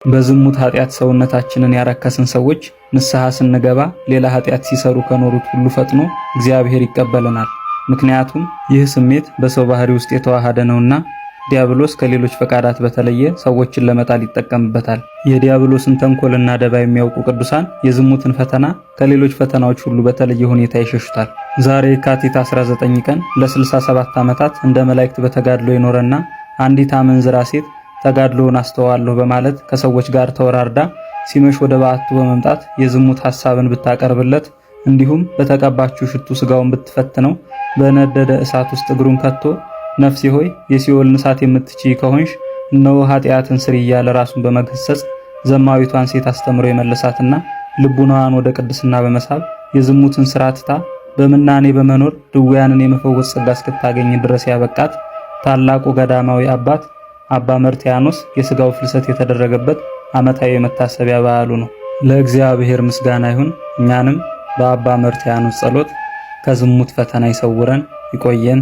በዝሙት ኃጢአት ሰውነታችንን ያረከስን ሰዎች ንስሐ ስንገባ ሌላ ኃጢአት ሲሰሩ ከኖሩት ሁሉ ፈጥኖ እግዚአብሔር ይቀበለናል። ምክንያቱም ይህ ስሜት በሰው ባህሪ ውስጥ የተዋሃደ ነውና ዲያብሎስ ከሌሎች ፈቃዳት በተለየ ሰዎችን ለመጣል ይጠቀምበታል። የዲያብሎስን ተንኮልና ደባ የሚያውቁ ቅዱሳን የዝሙትን ፈተና ከሌሎች ፈተናዎች ሁሉ በተለየ ሁኔታ ይሸሹታል። ዛሬ የካቲት 19 ቀን ለ67 ዓመታት እንደ መላእክት በተጋድሎ የኖረና አንዲት አመንዝራ ሴት ተጋድሎውን አስተዋለሁ በማለት ከሰዎች ጋር ተወራርዳ ሲመሽ ወደ በዓቱ በመምጣት የዝሙት ሐሳብን ብታቀርብለት እንዲሁም በተቀባችው ሽቱ ስጋውን ብትፈትነው በነደደ እሳት ውስጥ እግሩን ከቶ ነፍሴ ሆይ የሲኦልን እሳት የምትችይ ከሆንሽ እነሆ ኃጢአትን ስሪ እያለ ራሱን በመገሰጽ ዘማዊቷን ሴት አስተምሮ የመለሳትና ልቡናዋን ወደ ቅድስና በመሳብ የዝሙትን ስራ ትታ በምናኔ በመኖር ድውያንን የመፈወስ ጸጋ እስክታገኝ ድረስ ያበቃት ታላቁ ገዳማዊ አባት አባ መርትያኖስ የሥጋው ፍልሰት የተደረገበት ዓመታዊ የመታሰቢያ በዓሉ ነው። ለእግዚአብሔር ምስጋና ይሁን። እኛንም በአባ መርትያኖስ ጸሎት ከዝሙት ፈተና ይሰውረን ይቆየን።